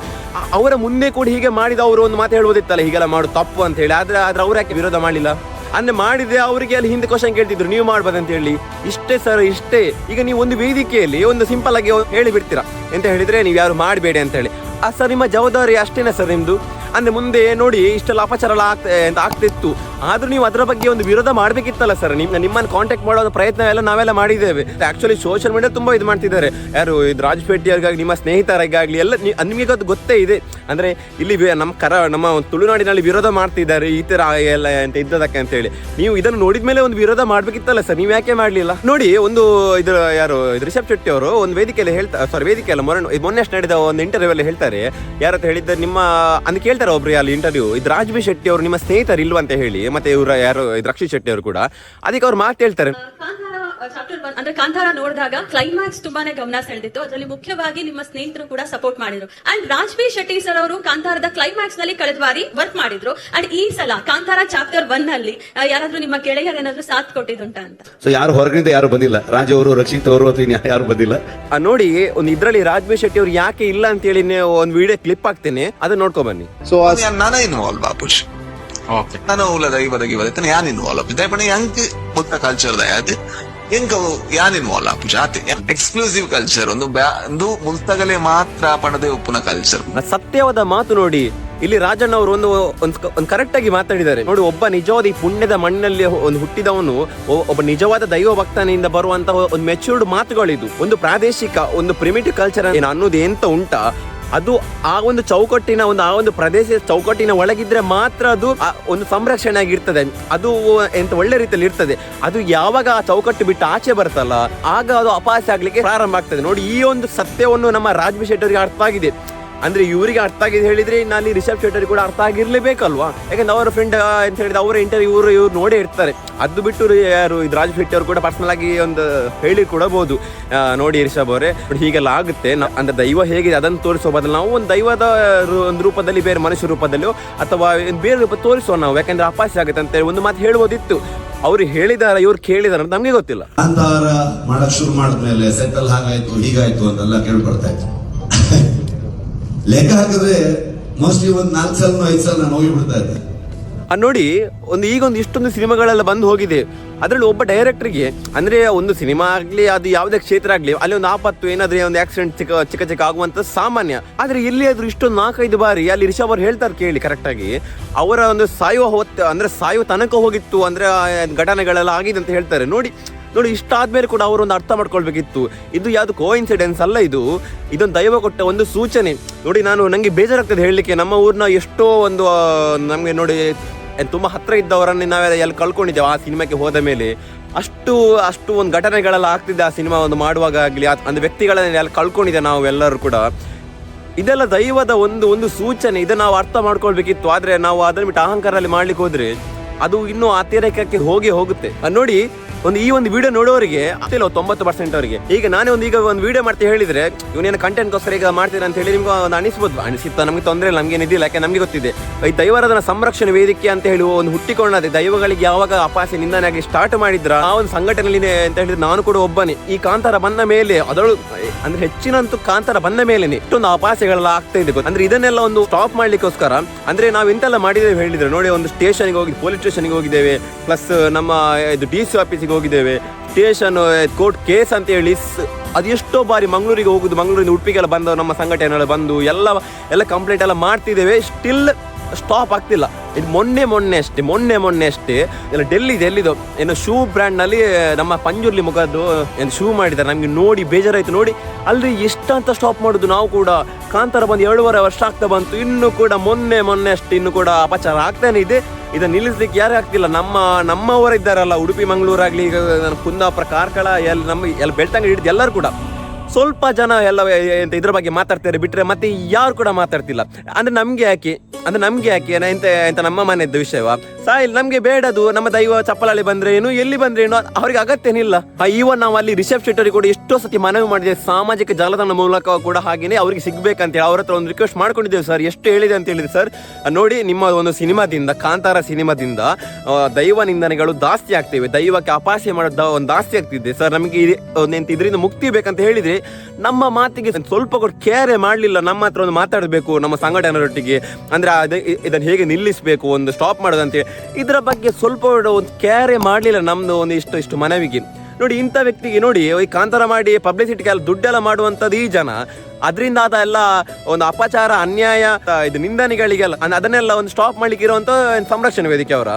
ಅವರ ಮುಂದೆ ಕೂಡ ಹೀಗೆ ಮಾಡಿದ ಅವರು ಒಂದು ಮಾತು ಹೇಳ್ಬೋದಿತ್ತಲ್ಲ, ಹೀಗೆಲ್ಲ ಮಾಡು ತಪ್ಪು ಅಂತ ಹೇಳಿ. ಆದ್ರೆ ಅವ್ರು ಯಾಕೆ ವಿರೋಧ ಮಾಡಲಿಲ್ಲ? ಅಂದ್ರೆ ಮಾಡಿದ್ರೆ ಅವರಿಗೆ ಅಲ್ಲಿ ಹಿಂದೆ ಕ್ವಶನ್ ಕೇಳ್ತಿದ್ರು, ನೀವು ಮಾಡ್ಬೋದಂತ ಹೇಳಿ. ಇಷ್ಟೇ ಸರ್, ಇಷ್ಟೇ. ಈಗ ನೀವು ಒಂದು ವೇದಿಕೆಯಲ್ಲಿ ಒಂದು ಸಿಂಪಲ್ ಆಗಿ ಹೇಳಿ ಬಿಡ್ತೀರಾ ಅಂತ ಹೇಳಿದ್ರೆ, ನೀವು ಯಾರು ಮಾಡಬೇಡಿ ಅಂತ ಹೇಳಿ. ಸರ್ ನಿಮ್ಮ ಜವಾಬ್ದಾರಿ ಅಷ್ಟೇನಾ ಸರ್ ನಿಮ್ದು? ಅಂದ್ರೆ ಮುಂದೆ ನೋಡಿ ಇಷ್ಟೆಲ್ಲ ಅಪಚಾರ ಆಗ್ತಿತ್ತು, ಆದ್ರೂ ನೀವು ಅದರ ಬಗ್ಗೆ ಒಂದು ವಿರೋಧ ಮಾಡ್ಬೇಕಿತ್ತಲ್ಲ ಸರ್. ನಿಮ್ಮನ್ನು ಕಾಂಟ್ಯಾಕ್ಟ್ ಮಾಡೋ ಪ್ರಯತ್ನ ಎಲ್ಲ ನಾವೆಲ್ಲ ಮಾಡಿದ್ದೇವೆ. ಆಕ್ಚುಲಿ ಸೋಷಿಯಲ್ ಮೀಡಿಯಾ ತುಂಬಾ ಇದು ಮಾಡ್ತಿದ್ದಾರೆ. ಯಾರು ಇದು ರಾಜ್ ಶೆಟ್ಟಿ ಅವ್ರಿಗಾಗ್ಲಿ, ನಿಮ್ಮ ಸ್ನೇಹಿತರಿಗಾಗ್ಲಿ ಎಲ್ಲ ನಿಮಗೆ ಅದು ಗೊತ್ತೇ ಇದೆ. ಅಂದ್ರೆ ಇಲ್ಲಿ ನಮ್ಮ ತುಳುನಾಡಿನಲ್ಲಿ ವಿರೋಧ ಮಾಡ್ತಿದ್ದಾರೆ ಈ ತರ ಎಲ್ಲ ಅಂತ ಇದ್ದದಕ್ಕೆ ಅಂತ ಹೇಳಿ. ನೀವು ಇದನ್ನು ನೋಡಿದ್ಮೇಲೆ ಒಂದು ವಿರೋಧ ಮಾಡ್ಬೇಕಿತ್ತಲ್ಲ ಸರ್, ನೀವು ಯಾಕೆ ಮಾಡ್ಲಿಲ್ಲ? ನೋಡಿ, ಒಂದು ಇದು ಯಾರು ರಿಷಬ್ ಶೆಟ್ಟಿ ಅವರು ಒಂದು ವೇದಿಕೆಯಲ್ಲಿ ಮೊನ್ನೆ ನಡೆದ ಒಂದು ಇಂಟರ್ವ್ಯೂ ಅಲ್ಲಿ ಹೇಳ್ತಾರೆ, ಯಾರಂತ ಹೇಳಿದ್ದಾರೆ, ನಿಮ್ಮ ಅಂತ ಕೇಳ್ತಾರೆ ಒಬ್ರು ಅಲ್ಲಿ ಇಂಟರ್ವ್ಯೂ, ಇದು ರಾಜ್ ಬಿ ಶೆಟ್ಟಿ ಅವರು ನಿಮ್ಮ ಸ್ನೇಹಿತರು ಇಲ್ವಾ ಅಂತ ಹೇಳಿ. ಮತ್ತೆ ಇವರು ಯಾರು ರಕ್ಷಿತ್ ಶೆಟ್ಟಿ ಅವರು ಕೂಡ ಅದಕ್ಕೆ ಅವ್ರು ಮಾತು ಹೇಳ್ತಾರೆ. ಅಂದ್ರೆ ಕಾಂತಾರ ನೋಡಿದಾಗ ಕ್ಲೈಮ್ಯಾಕ್ಸ್ ತುಂಬಾನೇ ಗಮನ ಸೆಳೆದಿತ್ತು. ಅದರಲ್ಲಿ ಮುಖ್ಯವಾಗಿ ನಿಮ್ಮ ಸ್ನೇಹಿತರು ಕೂಡ ಸಪೋರ್ಟ್ ಮಾಡಿದ್ರು. And Raj B Shetty sir ಅವರು ಕಾಂತಾರದ ಕ್ಲೈಮ್ಯಾಕ್ಸ್ ನಲ್ಲಿ ಕಳೆದ ಬಾರಿ ವರ್ಕ್ ಮಾಡಿದ್ರು. ಅಂಡ್ ಈ ಸಲ ಕಾಂತಾರ ಚಾಪ್ಟರ್ 1 ನಲ್ಲಿ ಯಾರಾದ್ರೂ ನಿಮ್ಮ ಗೆಳೆಯರು ಏನಾದ್ರು ಸಾಥ್ ಕೊಟ್ಟಿದ್ದುಂಟ ಅಂತ? ಸೊ ಯಾರು ಹೊರಗಿಂದ ಯಾರು ಬಂದಿಲ್ಲ, ರಾಜ್ ಅವರು, ರಕ್ಷಿತ್ ಅವರು ಯಾರು ಬಂದಿಲ್ಲ. ನೋಡಿ, ಒಂದು ಇದ್ರಲ್ಲಿ ರಾಜ್ ಬಿ ಶೆಟ್ಟಿ ಅವ್ರು ಯಾಕೆ ಇಲ್ಲ ಅಂತ ಹೇಳಿ ಒಂದು ವಿಡಿಯೋ ಕ್ಲಿಪ್ ಹಾಕ್ತೇನೆ, ಅದನ್ನ ನೋಡ್ಕೊ ಬನ್ನಿ. ಸೊ ನಾನು ಇನ್ವಾಲ್ವ್ ಬಾಪುಷ್ ನಾನು ಉಲ್ಲದ ಇವತ್ತು ಯಾನ್ ಇನ್ವಾಲ್ವ್ ದಯಪಣೆ ಯಂಗ್ ಮುತ್ತ ಕಲ್ಚರ್ ದಯಾದ್ ಎಂಕ ಯಾನ್ ಇನ್ವಾಲ್ವ್ ಆಪು ಜಾತಿ ಎಕ್ಸ್ಕ್ಲೂಸಿವ್ ಕಲ್ಚರ್ ಒಂದು ಮುಲ್ತಗಲೆ ಮಾತ್ರ ಪಣದೆ ಉಪ್ಪುನ ಕಲ್ಚರ್. ಸತ್ಯವಾದ ಮಾತು ನೋಡಿ, ಇಲ್ಲಿ ರಾಜಣ್ಣ ಅವರು ಒಂದು ಕರೆಕ್ಟ್ ಆಗಿ ಮಾತಾಡಿದ್ದಾರೆ ನೋಡಿ. ಒಬ್ಬ ನಿಜವಾದ ಈ ಪುಣ್ಯದ ಮಣ್ಣಲ್ಲಿ ಒಂದು ಹುಟ್ಟಿದವನು, ಒಬ್ಬ ನಿಜವಾದ ದೈವ ಭಕ್ತನಿಂದ ಬರುವಂತಹ ಒಂದು ಮೆಚೂರ್ಡ್ ಮಾತುಗಳಿದು. ಒಂದು ಪ್ರಾದೇಶಿಕ ಒಂದು ಪ್ರಿಮಿಟಿವ್ ಕಲ್ಚರ್ ಅನ್ನೋದು ಎಂತ ಉಂಟಾ, ಅದು ಆ ಒಂದು ಚೌಕಟ್ಟಿನ ಆ ಒಂದು ಪ್ರದೇಶದ ಚೌಕಟ್ಟಿನ ಒಳಗಿದ್ರೆ ಮಾತ್ರ ಅದು ಒಂದು ಸಂರಕ್ಷಣೆ ಆಗಿರ್ತದೆ, ಅದು ಎಂತ ಒಳ್ಳೆ ರೀತಿಯಲ್ಲಿ ಇರ್ತದೆ. ಅದು ಯಾವಾಗ ಆ ಚೌಕಟ್ಟು ಬಿಟ್ಟು ಆಚೆ ಬರ್ತಲ್ಲ, ಆಗ ಅದು ಅಪಹಾಸ್ಯ ಆಗ್ಲಿಕ್ಕೆ ಪ್ರಾರಂಭ ಆಗ್ತದೆ. ನೋಡಿ, ಈ ಒಂದು ಸತ್ಯವನ್ನು ನಮ್ಮ ರಾಜ್ ಬಿ ಶೆಟ್ಟಿ ಅವರಿಗೆ ಅರ್ಥ ಆಗಿದೆ. ಅಂದ್ರೆ ಇವರಿಗೆ ಅರ್ಥ ಆಗಿದೆ ಹೇಳಿದ್ರೆ ನಲ್ಲಿ ರಿಷಬ್ ಶೆಟ್ಟಿ ಕೂಡ ಅರ್ಥ ಆಗಿರ್ಲೇಬೇಕಲ್ವಾ? ಯಾಕಂದ್ರೆ ಅವರ ಫ್ರೆಂಡ್ ಅಂತ ಹೇಳಿದ್ರೆ ಅವರ ಇಂಟರ್ವ್ಯೂ ಇವ್ರು ನೋಡೇ ಇರ್ತಾರೆ. ಅದು ಬಿಟ್ಟು ಯಾರು ಇದು ರಾಜ್ ಶೆಟ್ಟಿ ಅವರು ಕೂಡ ಪರ್ಸನಲ್ ಆಗಿ ಒಂದು ಹೇಳಿ ಕೊಡಬಹುದು, ನೋಡಿ ರಿಷಬ್ ಅವರೇ ಹೀಗೆಲ್ಲ ಆಗುತ್ತೆ, ಅಂದ್ರೆ ದೈವ ಹೇಗಿದೆ ಅದನ್ನು ತೋರಿಸೋ ಬದಲು ನಾವು ಒಂದು ದೈವದ ಒಂದು ರೂಪದಲ್ಲಿ, ಬೇರೆ ಮನುಷ್ಯ ರೂಪದಲ್ಲೋ ಅಥವಾ ಬೇರೆ ರೂಪ ತೋರಿಸೋ ನಾವು, ಯಾಕಂದ್ರೆ ಅಪಹಾಸ್ಯ ಆಗುತ್ತೆ ಅಂತ ಒಂದು ಮಾತು ಹೇಳ್ಬೋದಿತ್ತು. ಅವ್ರು ಹೇಳಿದಾರ, ಇವ್ರು ಕೇಳಿದಾರ ಅಂತ ನಮ್ಗೆ ಗೊತ್ತಿಲ್ಲ. ಕಾಂತಾರ ಮಾಡಕ್ ಶುರು ಮಾಡಿದ್ಮೇಲೆ ಸೆಟಲ್ ಹಾಗಾಯ್ತು ಹೀಗಾಯ್ತು ಅಂತೆಲ್ಲ ಕೇಳ್ಬರ್ತಾ ಇತ್ತು. ಲೆಕ್ಕ ಹಾಕಿದ್ರೆ ಮೋಸ್ಟ್ಲಿ ಒಂದು 4 ಸಲ 5 ಸಲ ನಾನು ಹೋಗಿಬಿಡ್ತಾ ಇದ್ದೆ. ನೋಡಿ, ಈಗ ಇಷ್ಟೊಂದು ಸಿನಿಮಾಗಳೆಲ್ಲ ಬಂದು ಹೋಗಿದೆ. ಅದರಲ್ಲಿ ಒಬ್ಬ ಡೈರೆಕ್ಟರ್ಗೆ ಅಂದ್ರೆ ಒಂದು ಸಿನಿಮಾ ಆಗ್ಲಿ, ಅದು ಯಾವುದೇ ಕ್ಷೇತ್ರ ಆಗ್ಲಿ, ಅಲ್ಲಿ ಒಂದು ಆಪತ್ತು ಏನಾದ್ರೆ ಒಂದು ಆಕ್ಸಿಡೆಂಟ್ ಚಿಕ್ಕ ಆಗುವಂತ ಸಾಮಾನ್ಯ. ಆದ್ರೆ ಎಲ್ಲಿಯಾದ್ರೂ ಇಷ್ಟೊಂದು 4-5 ಬಾರಿ ಅಲ್ಲಿ ರಿಷಬ್ ಅವ್ರು ಹೇಳ್ತಾರೆ ಕೇಳಿ ಕರೆಕ್ಟ್ ಆಗಿ, ಅವರ ಒಂದು ಸಾಯುವ ತನಕ ಹೋಗಿತ್ತು ಅಂದ್ರೆ ಘಟನೆಗಳೆಲ್ಲ ಆಗಿದೆ ಅಂತ ಹೇಳ್ತಾರೆ. ನೋಡಿ, ಇಷ್ಟಾದ್ಮೇಲೆ ಕೂಡ ಅವರೊಂದು ಅರ್ಥ ಮಾಡ್ಕೊಳ್ಬೇಕಿತ್ತು, ಇದು ಯಾವ್ದು ಕೋಇನ್ಸಿಡೆನ್ಸ್ ಅಲ್ಲ, ಇದೊಂದು ದೈವ ಕೊಟ್ಟ ಒಂದು ಸೂಚನೆ. ನೋಡಿ, ನಂಗೆ ಬೇಜಾರಾಗ್ತದೆ ಹೇಳಲಿಕ್ಕೆ, ನಮ್ಮ ಊರಿನ ಎಷ್ಟೋ ಒಂದು ನಮಗೆ ನೋಡಿ ತುಂಬಾ ಹತ್ರ ಇದ್ದವರನ್ನು ನಾವೆಲ್ಲ ಎಲ್ಲಿ ಕಳ್ಕೊಂಡಿದ್ದೇವೆ ಆ ಸಿನಿಮಾಕ್ಕೆ ಹೋದ ಮೇಲೆ. ಅಷ್ಟು ಒಂದು ಘಟನೆಗಳೆಲ್ಲ ಆಗ್ತಿದೆ ಆ ಸಿನಿಮಾ ಒಂದು ಮಾಡುವಾಗ ಆಗ್ಲಿ, ಒಂದು ವ್ಯಕ್ತಿಗಳನ್ನ ಎಲ್ಲ ಕಳ್ಕೊಂಡಿದ್ದೆ ನಾವು ಎಲ್ಲರೂ ಕೂಡ. ಇದೆಲ್ಲ ದೈವದ ಒಂದು ಸೂಚನೆ, ಇದನ್ನ ನಾವು ಅರ್ಥ ಮಾಡ್ಕೊಳ್ಬೇಕಿತ್ತು. ಆದ್ರೆ ನಾವು ಅದನ್ನ ಬಿಟ್ಟು ಅಹಂಕಾರದಲ್ಲಿ ಮಾಡ್ಲಿಕ್ಕೆ ಹೋದ್ರೆ ಅದು ಇನ್ನೂ ಅತಿರೇಕಕ್ಕೆ ಹೋಗುತ್ತೆ. ನೋಡಿ, ಈ ಒಂದು ವಿಡಿಯೋ ನೋಡೋರಿಗೆ ಆಗ್ತಿಲ್ಲ 90% ಅವರಿಗೆ. ಈಗ ನಾನೇ ಈಗ ಒಂದು ವಿಡಿಯೋ ಮಾಡ್ತಾ ಹೇಳಿದ್ರೆ ಇವನೇನು ಕಂಟೆಂಟ್ಗೋಸ್ಕರ ಈಗ ಮಾಡ್ತೀರಾ ಅಂತ ಹೇಳಿ ನಿಮ್ಗೆ ಒಂದು ಅನಿಸ್ಬೋದು. ಅನಿಸುತ್ತಾ ನಮಗೆ ತೊಂದರೆ ಇಲ್ಲ, ನಮ್ಗೆ ಏನಿದಿಲ್ಲ. ಯಾಕೆ ನಮಗೆ ಗೊತ್ತಿದೆ ಈ ದೈವಾರಾಧನಾ ಸಂರಕ್ಷಣೆ ವೇದಿಕೆ ಅಂತ ಹೇಳಿ ಒಂದು ಹುಟ್ಟಿಕೊಂಡದೆ. ದೈವಗಳಿಗೆ ಯಾವಾಗ ಅಪಾಸೆ ನಿಂದನೆ ಆಗಿ ಸ್ಟಾರ್ಟ್ ಮಾಡಿದ್ರ ಆ ಒಂದು ಸಂಘಟನೆಯಲ್ಲಿ ಅಂತ ಹೇಳಿದ್ರೆ ನಾನು ಕೂಡ ಒಬ್ಬನೇ. ಈ ಕಾಂತಾರ ಬಂದ ಮೇಲೆ ಅದರಳು ಅಂದ್ರೆ ಹೆಚ್ಚಿನಂತೂ ಕಾಂತಾರ ಬಂದ ಮೇಲೆ ಇಷ್ಟೊಂದು ಅಪಾಸೆಗಳೆಲ್ಲ ಆಗ್ತಾ ಇದೆ. ಅಂದ್ರೆ ಇದನ್ನೆಲ್ಲ ಒಂದು ಸ್ಟಾಪ್ ಮಾಡ್ಲಿಕ್ಕೋಸ್ಕರ ಅಂದ್ರೆ ನಾವು ಎಂತೆಲ್ಲ ಮಾಡಿದ್ದೇವೆ ಹೇಳಿದ್ರೆ ನೋಡಿ, ಒಂದು ಸ್ಟೇಷನ್ಗೆ ಹೋಗಿ ಪೊಲೀಸ್ ಸ್ಟೇಷನ್ಗೆ ಹೋಗಿದ್ದೇವೆ, ಪ್ಲಸ್ ನಮ್ಮ ಇದು DC ಆಫೀಸಿಗೆ ಹೋಗಿದ್ದೇವೆ, ಸ್ಟೇಷನ್ ಕೋರ್ಟ್ ಕೇಸ್ ಅಂತ ಹೇಳಿ ಅದೆಷ್ಟೋ ಬಾರಿ ಮಂಗಳೂರಿಗೆ ಹೋಗುದು, ಮಂಗಳೂರಿಂದ ಉಡುಪಿಗೆಲ್ಲ ಬಂದವರು ನಮ್ಮ ಸಂಘಟನೆ ಬಂದು ಎಲ್ಲ ಕಂಪ್ಲೇಂಟ್ ಎಲ್ಲ ಮಾಡ್ತಿದ್ದೇವೆ. ಸ್ಟಿಲ್ ಸ್ಟಾಪ್ ಆಗ್ತಿಲ್ಲ. ಇದು ಮೊನ್ನೆ ಅಷ್ಟೇ ಎಲ್ಲ ಡೆಲ್ಲಿದು ಏನು ಶೂ ಬ್ರ್ಯಾಂಡ್ನಲ್ಲಿ ನಮ್ಮ ಪಂಜುರ್ಲಿ ಮುಖದ್ದು ಏನು ಶೂ ಮಾಡಿದ್ದಾರೆ. ನಮಗೆ ನೋಡಿ ಬೇಜಾರಾಯ್ತು. ನೋಡಿ ಅಲ್ರಿ ಎಷ್ಟಂತ ಸ್ಟಾಪ್ ಮಾಡೋದು. ನಾವು ಕೂಡ ಕಾಂತಾರ ಬಂದು 2.5 ವರ್ಷ ಆಗ್ತಾ ಬಂತು, ಇನ್ನು ಕೂಡ ಮೊನ್ನೆ ಅಷ್ಟೇ ಇನ್ನು ಕೂಡ ಅಪಚಾರ ಆಗ್ತಾನೆ ಇದೆ. ಇದನ್ನ ನಿಲ್ಲಿಸ್ಲಿಕ್ಕೆ ಯಾರೇ ಆಗ್ತಿಲ್ಲ. ನಮ್ಮವರಿದ್ದಾರಲ್ಲ, ಉಡುಪಿ ಮಂಗಳೂರಾಗ್ಲಿ, ಈಗ ಕುಂದಾಪುರ ಕಾರ್ಕಳ ಎಲ್ಲ ಬೆಳ್ತಂಗಡಿ ಹಿಡಿದು ಎಲ್ಲರೂ ಕೂಡ ಸ್ವಲ್ಪ ಜನ ಎಲ್ಲ ಇದ್ರ ಬಗ್ಗೆ ಮಾತಾಡ್ತಾರೆ ಬಿಟ್ರೆ ಮತ್ತೆ ಯಾರು ಕೂಡ ಮಾತಾಡ್ತಿಲ್ಲ. ಅಂದ್ರೆ ನಮ್ಗೆ ಯಾಕೆ ಎಂತ ನಮ್ಮ ಮನೆಯದ್ದು ವಿಷಯವಾ ಸಾಯಿಲ್ ನಮ್ಗೆ ಬೇಡದು. ನಮ್ಮ ದೈವ ಚಪ್ಪಲಲ್ಲಿ ಬಂದ್ರೆ ಏನು, ಎಲ್ಲಿ ಬಂದ್ರೆ ಏನು, ಅವ್ರಿಗೆ ಅಗತ್ಯನಿಲ್ಲ. ಈವನ್ ನಾವು ಅಲ್ಲಿ ರಿಷಬ್ ಶೆಟ್ಟರಿ ಕೂಡ ಎಷ್ಟೋ ಸತಿ ಮನವಿ ಮಾಡಿದೆ, ಸಾಮಾಜಿಕ ಜಾಲತಾಣ ಮೂಲಕ ಕೂಡ ಹಾಗೇನೆ ಅವ್ರಿಗೆ ಸಿಗ್ಬೇಕಂತ ಹೇಳಿ ಅವ್ರ ಹತ್ರ ಒಂದು ರಿಕ್ವೆಸ್ಟ್ ಮಾಡ್ಕೊಂಡಿದ್ದೇವೆ. ಸರ್ ಎಷ್ಟು ಹೇಳಿದೆ ಅಂತ ಹೇಳಿದ್ರೆ, ಸರ್ ನೋಡಿ ನಿಮ್ಮ ಒಂದು ಸಿನಿಮಾದಿಂದ, ಕಾಂತಾರ ಸಿನಿಮಾದಿಂದ ದೈವ ನಿಂದನೆಗಳು ಜಾಸ್ತಿ ಆಗ್ತಿವೆ, ದೈವಕ್ಕೆ ಅಪಾಸೆ ಮಾಡೋದು ಒಂದು ಜಾಸ್ತಿ ಆಗ್ತಿದೆ ಸರ್. ನಮಗೆ ಇದರಿಂದ ಮುಕ್ತಿ ಬೇಕಂತ ಹೇಳಿದ್ರೆ ನಮ್ಮ ಮಾತಿಗೆ ಸ್ವಲ್ಪ ಕೂಡ ಕೇರೆ ಮಾಡಲಿಲ್ಲ. ನಮ್ಮ ಹತ್ರ ಒಂದು ಮಾತಾಡಬೇಕು ನಮ್ಮ ಸಂಘಟನೆಯೊಟ್ಟಿಗೆ, ಅಂದ್ರೆ ಇದನ್ನು ಹೇಗೆ ನಿಲ್ಲಿಸಬೇಕು, ಒಂದು ಸ್ಟಾಪ್ ಮಾಡೋದಂತೆ ಇದರ ಬಗ್ಗೆ ಸ್ವಲ್ಪ ಒಂದು ಕೇರೆ ಮಾಡಲಿಲ್ಲ ನಮ್ದು ಒಂದು ಇಷ್ಟು ಮನವಿಗೆ. ನೋಡಿ ಇಂಥ ವ್ಯಕ್ತಿಗೆ ನೋಡಿ ಈ ಕಾಂತಾರ ಮಾಡಿ ಪಬ್ಲಿಸಿಟಿಗೆಲ್ಲ ದುಡ್ಡೆಲ್ಲ ಮಾಡುವಂಥದ್ದು ಈ ಜನ, ಅದರಿಂದ ಅದೆಲ್ಲ ಒಂದು ಅಪಚಾರ, ಅನ್ಯಾಯ, ಇದು ನಿಂದನೆಗಳಿಗೆಲ್ಲ ಅದನ್ನೆಲ್ಲ ಒಂದು ಸ್ಟಾಪ್ ಮಾಡ್ಲಿಕ್ಕೆ ಇರುವಂಥ ಸಂರಕ್ಷಣೆ ವೇದಿಕೆ ಅವರ.